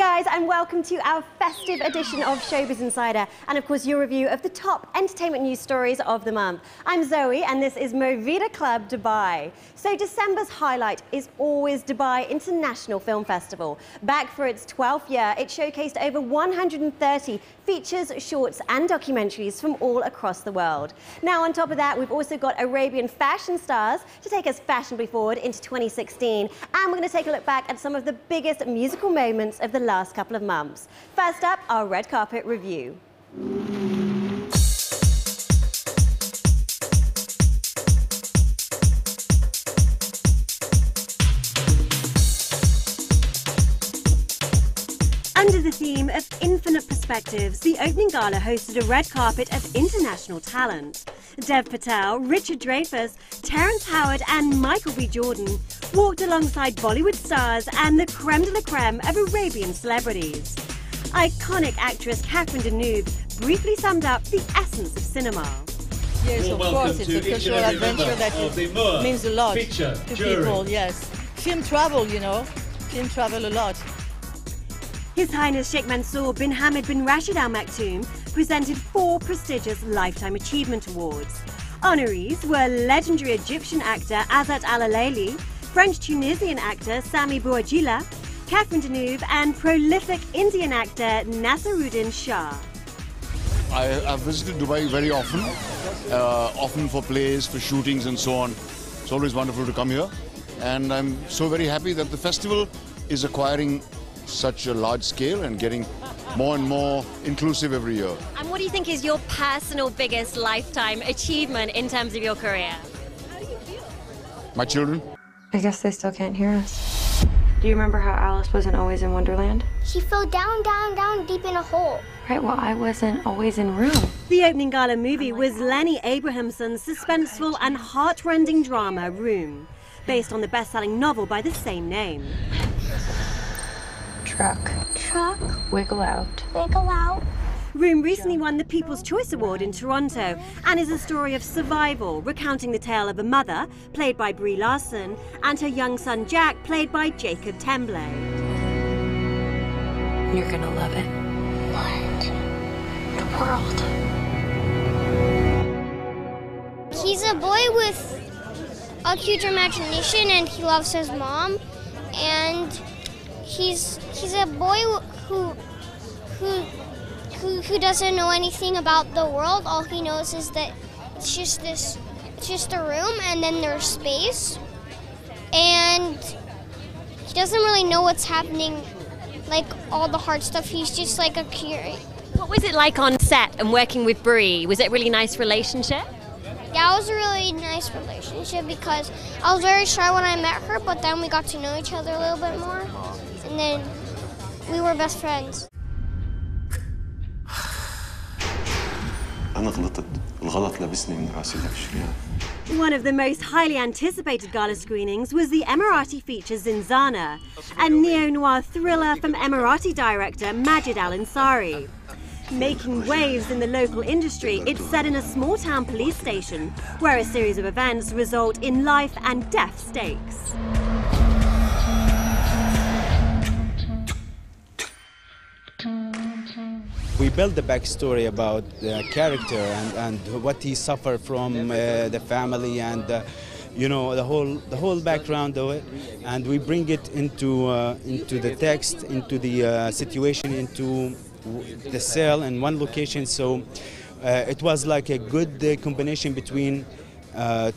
guys, and welcome to our festive edition of Showbiz Insider, and of course your review of the top entertainment news stories of the month. I'm Zoe and this is Movida Club Dubai. So December's highlight is always Dubai International Film Festival. Back for its 12th year, it showcased over 130 features, shorts and documentaries from all across the world. Now on top of that, we've also got Arabian fashion stars to take us fashionably forward into 2016, and we're going to take a look back at some of the biggest musical moments of the last couple of months. First up, our red carpet review. Under the theme of infinite perspectives, the opening gala hosted a red carpet of international talent. Dev Patel, Richard Dreyfuss, Terrence Howard and Michael B. Jordan walked alongside Bollywood stars and the creme de la creme of Arabian celebrities. Iconic actress Catherine Deneuve briefly summed up the essence of cinema. Yes, of course, it's a cultural adventure that means a lot to people, yes. Film travel, you know, film travel a lot. His Highness Sheikh Mansour bin Hamad bin Rashid Al Maktoum presented 4 prestigious Lifetime Achievement Awards. Honorees were legendary Egyptian actor Azat Al-Alaili, French-Tunisian actor Sami Bouajila, Catherine Deneuve and prolific Indian actor Naseeruddin Shah. I've visited Dubai very often, often for plays, for shootings and so on. It's always wonderful to come here, and I'm so very happy that the festival is acquiring such a large scale and getting more and more inclusive every year. And what do you think is your personal biggest lifetime achievement in terms of your career? My children. I guess they still can't hear us. Do you remember how Alice wasn't always in Wonderland? She fell down, down, down, deep in a hole. Right, well, I wasn't always in Room. The opening gala movie was Lenny Abrahamson's suspenseful and heart-rending drama Room, based on the best-selling novel by the same name. Truck. Wiggle out. Wiggle out. Room recently won the People's Choice Award in Toronto and is a story of survival, recounting the tale of a mother, played by Brie Larson, and her young son Jack, played by Jacob Tremblay. You're gonna love it. What? The world. He's a boy with a huge imagination and he loves his mom, and he's a boy who doesn't know anything about the world. All he knows is that it's just a room and then there's space, and he doesn't really know what's happening, like all the hard stuff. He's just like a curious. What was it like on set and working with Brie? Was it a really nice relationship? Yeah, it was a really nice relationship because I was very shy when I met her, but then we got to know each other a little bit more, and then we were best friends. One of the most highly anticipated gala screenings was the Emirati feature Zinzana, a neo-noir thriller from Emirati director Majid Al-Ansari. Making waves in the local industry, it's set in a small-town police station where a series of events result in life and death stakes. We built the backstory about the character and what he suffered from the family and you know, the whole background of it, and we bring it into the text, into the situation, into the cell in one location. So it was like a good combination between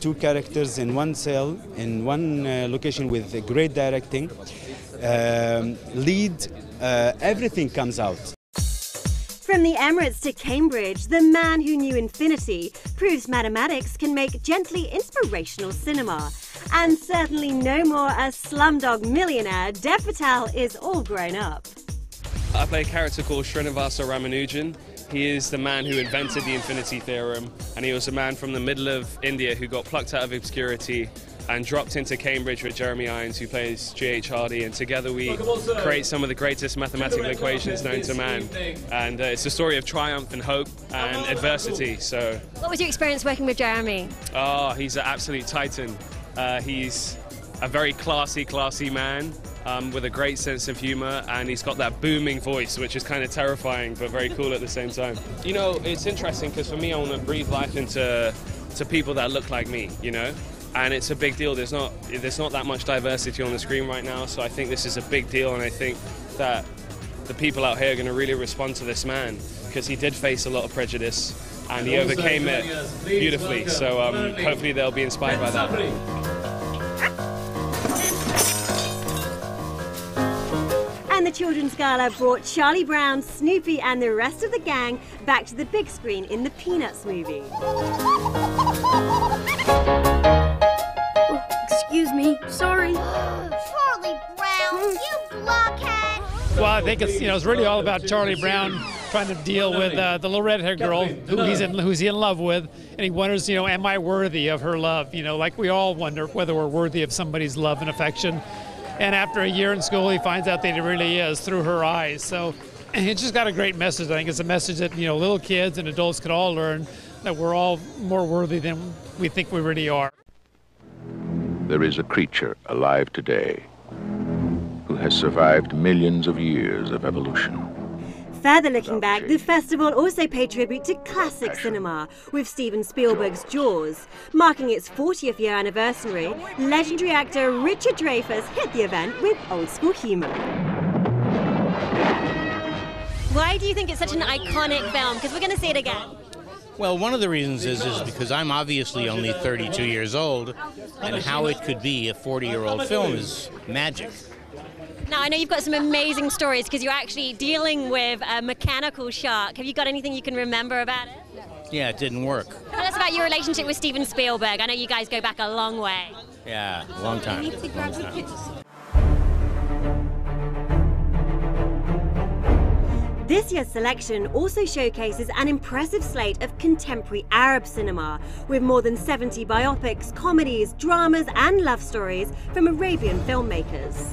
2 characters in one cell, in one location with great directing. Everything comes out. From the Emirates to Cambridge, the man who knew infinity proves mathematics can make gently inspirational cinema. And certainly no more a slumdog millionaire, Dev Patel is all grown up. I play a character called Srinivasa Ramanujan. He is the man who invented the infinity theorem, and he was a man from the middle of India who got plucked out of obscurity and dropped into Cambridge with Jeremy Irons, who plays G.H. Hardy, and together we create some of the greatest mathematical equations known to man. And it's a story of triumph and hope and adversity. So, what was your experience working with Jeremy? Oh, he's an absolute titan. He's a very classy man. with a great sense of humor, and he's got that booming voice, which is kind of terrifying but very cool at the same time. You know, it's interesting because for me, I want to breathe life into people that look like me, you know? And it's a big deal. There's not that much diversity on the screen right now, so I think this is a big deal, and I think that the people out here are going to really respond to this man, because he did face a lot of prejudice and he overcame it beautifully. So hopefully they'll be inspired by that. And the Children's Gala brought Charlie Brown, Snoopy and the rest of the gang back to the big screen in the Peanuts movie. Excuse me, sorry. Charlie Brown, you blockhead! Well, I think it's really all about Charlie Brown trying to deal with the little red-haired girl who's in love with, and he wonders, am I worthy of her love? Like we all wonder whether we're worthy of somebody's love and affection. And after a year in school, he finds out that he really is through her eyes. So it's just got a great message. I think it's a message that little kids and adults could all learn, that we're all more worthy than we think we really are. There is a creature alive today who has survived millions of years of evolution. Further looking back, the festival also paid tribute to classic cinema with Steven Spielberg's Jaws. Marking its 40th year anniversary, legendary actor Richard Dreyfuss hit the event with old-school humour. Why do you think it's such an iconic film? Because we're going to see it again. Well, one of the reasons is because I'm obviously only 32 years old, and how it could be a 40-year-old film is magic. Now, I know you've got some amazing stories because you're actually dealing with a mechanical shark. Have you got anything you can remember about it? Yeah, it didn't work. Tell us about your relationship with Steven Spielberg. I know you guys go back a long way. Yeah, a long time. This year's selection also showcases an impressive slate of contemporary Arab cinema, with more than 70 biopics, comedies, dramas and love stories from Arabian filmmakers.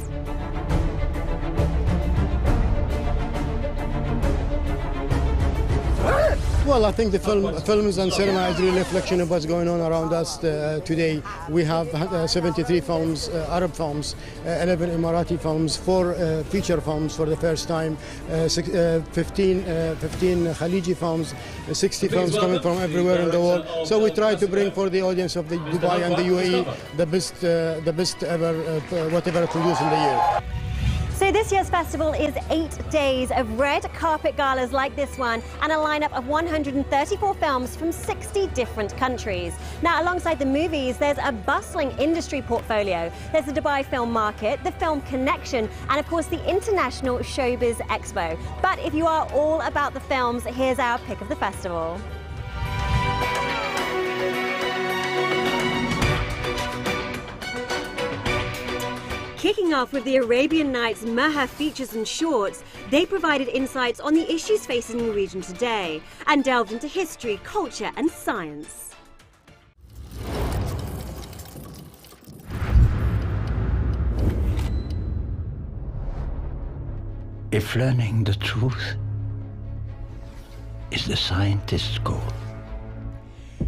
Well, I think the films and cinema is really a reflection of what's going on around us today. We have 73 films, Arab films, 11 Emirati films, 4 feature films for the first time, 15 Khaliji films, 60 films coming from everywhere in the world. So we try to bring for the audience of the Dubai and the UAE the best ever, whatever produced in the year. So this year's festival is 8 days of red carpet galas like this one and a lineup of 134 films from 60 different countries. Now, alongside the movies, there's a bustling industry portfolio. There's the Dubai Film Market, the Film Connection, and of course the International Showbiz Expo. But if you are all about the films, here's our pick of the festival. Kicking off with the Arabian Nights Maha features and shorts, they provided insights on the issues facing the region today and delved into history, culture and science. If learning the truth is the scientist's goal.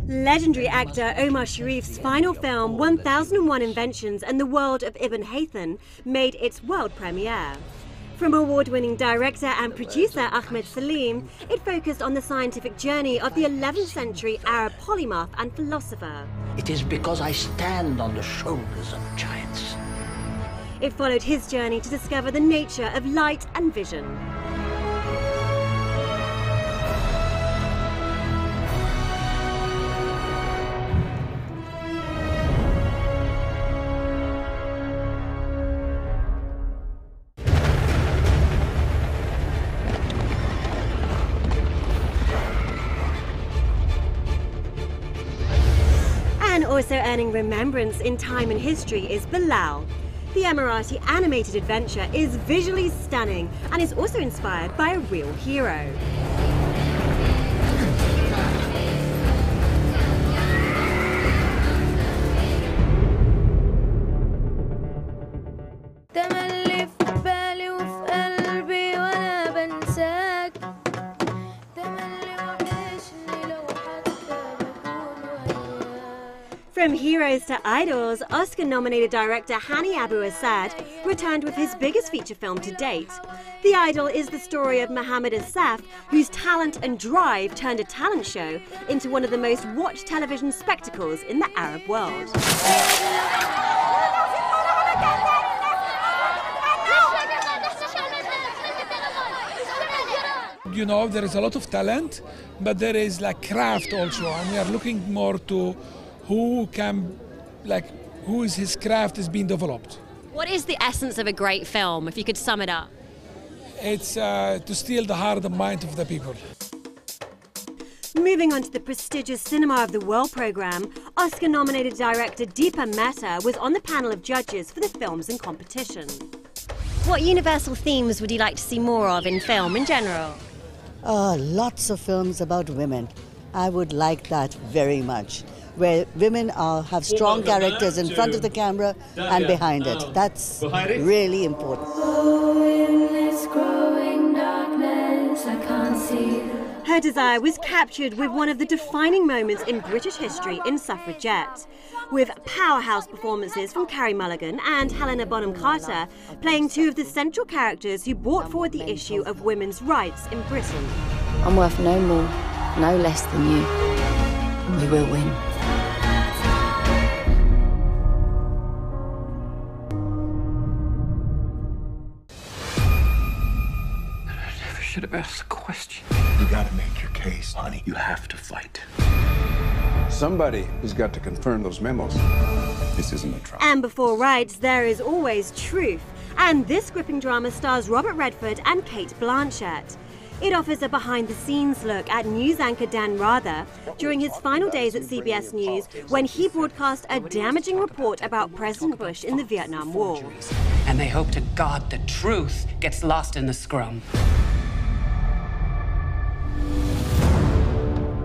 Legendary actor Omar Sharif's final film, 1001 Inventions and the World of Ibn Haytham, made its world premiere. From award-winning director and producer Ahmed Salim, it focused on the scientific journey of the 11th century Arab polymath and philosopher. It is because I stand on the shoulders of giants. It followed his journey to discover the nature of light and vision. And also earning remembrance in time and history is Bilal. The Emirati animated adventure is visually stunning and is also inspired by a real hero. From heroes to idols, Oscar-nominated director Hani Abu Assad returned with his biggest feature film to date. The Idol is the story of Mohammed Asaf, whose talent and drive turned a talent show into one of the most watched television spectacles in the Arab world. You know, there is a lot of talent, but there is like craft also, and we are looking more to who is his craft is being developed. What is the essence of a great film, if you could sum it up? It's to steal the heart and mind of the people. Moving on to the prestigious Cinema of the World programme, Oscar-nominated director Deepa Mehta was on the panel of judges for the films in competition. What universal themes would you like to see more of in film in general? Lots of films about women. I would like that very much, where women have strong characters in front of the camera and behind it. That's really important. Her desire was captured with one of the defining moments in British history in Suffragette, with powerhouse performances from Carey Mulligan and Helena Bonham Carter playing two of the central characters who brought forward the issue of women's rights in Britain. I'm worth no more, no less than you. And we will win. Should have asked the question. You gotta make your case, honey. You have to fight. Somebody has got to confirm those memos. This isn't a trial. And before rights, there is always truth. And this gripping drama stars Robert Redford and Cate Blanchett. It offers a behind-the-scenes look at news anchor Dan Rather during his final days at CBS News when he broadcast a damaging report about President Bush in the Vietnam War. And they hope to God the truth gets lost in the scrum.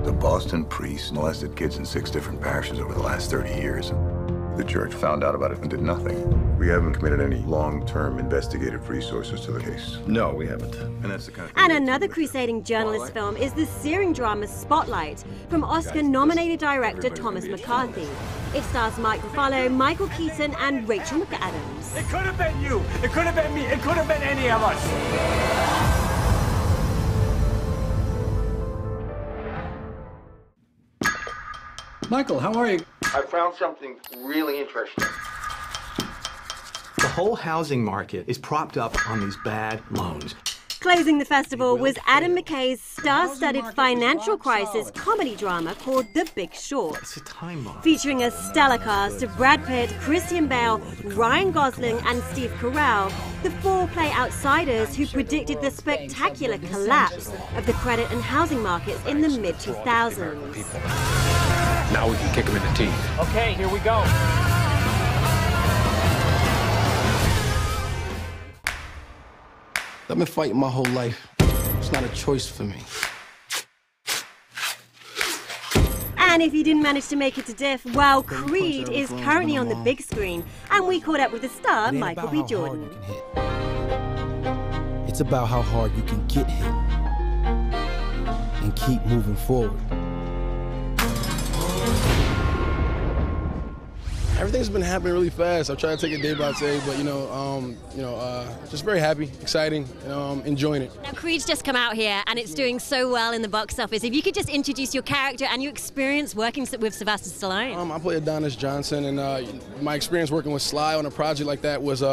The Boston priests molested kids in 6 different parishes over the last 30 years. The church found out about it and did nothing. We haven't committed any long-term investigative resources to the case. No, we haven't. And that's the kind of And another crusading journalist film is the searing drama Spotlight from Oscar-nominated director Thomas McCarthy. It stars Mike Ruffalo, Michael Keaton and Rachel McAdams. It could have been you. It could have been me. It could have been any of us. Michael, how are you? I found something really interesting. The whole housing market is propped up on these bad loans. Closing the festival was Adam McKay's star-studded financial crisis comedy drama called The Big Short. It's a time bomb. Featuring a stellar cast of Brad Pitt, Christian Bale, Ryan Gosling and Steve Carell, the 4 play outsiders who predicted the spectacular collapse of the credit and housing markets in the mid-2000s. Now we can kick him in the teeth. Okay, here we go. I've been fighting my whole life. It's not a choice for me. And if you didn't manage to make it to DIFF, well, Creed is currently on the big screen, and we caught up with the star, Michael B. Jordan. It's about how hard you can get hit and keep moving forward. Everything's been happening really fast. I'm trying to take it day by day, but just very happy, exciting, enjoying it. Now, Creed's just come out here, and it's doing so well in the box office. If you could just introduce your character and your experience working with Sylvester Stallone. I play Adonis Johnson, and my experience working with Sly on a project like that was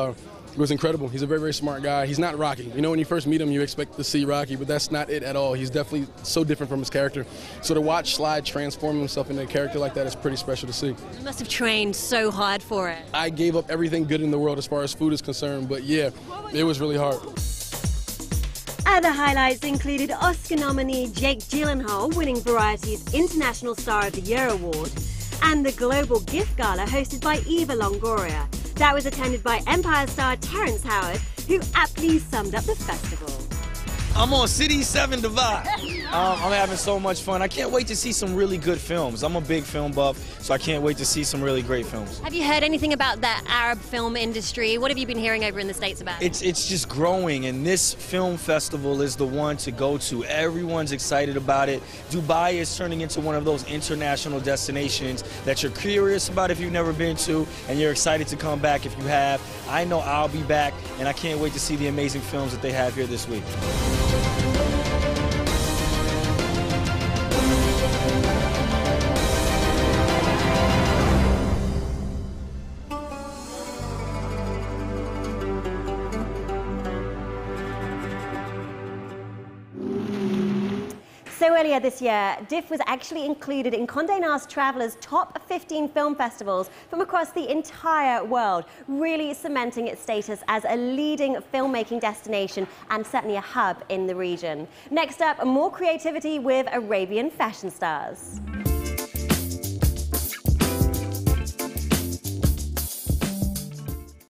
incredible. He's a very, very smart guy. He's not Rocky. You know, when you first meet him, you expect to see Rocky, but that's not it at all. He's definitely so different from his character. So to watch Sly transform himself into a character like that is pretty special to see. You must have trained so hard for it. I gave up everything good in the world as far as food is concerned, but yeah, it was really hard. Other highlights included Oscar nominee Jake Gyllenhaal winning Variety's International Star of the Year award and the Global Gift Gala hosted by Eva Longoria. That was attended by Empire star Terrence Howard, who aptly summed up the festival. I'm on City 7 Divide. I'm having so much fun. I can't wait to see some really good films. I'm a big film buff, so I can't wait to see some really great films. Have you heard anything about the Arab film industry? What have you been hearing over in the States about it? It's just growing, and this film festival is the one to go to. Everyone's excited about it. Dubai is turning into one of those international destinations that you're curious about if you've never been to, and you're excited to come back if you have. I know I'll be back, and I can't wait to see the amazing films that they have here this week. So earlier this year, DIFF was actually included in Condé Nast Traveler's top 15 film festivals from across the entire world, really cementing its status as a leading filmmaking destination and certainly a hub in the region. Next up, more creativity with Arabian fashion stars.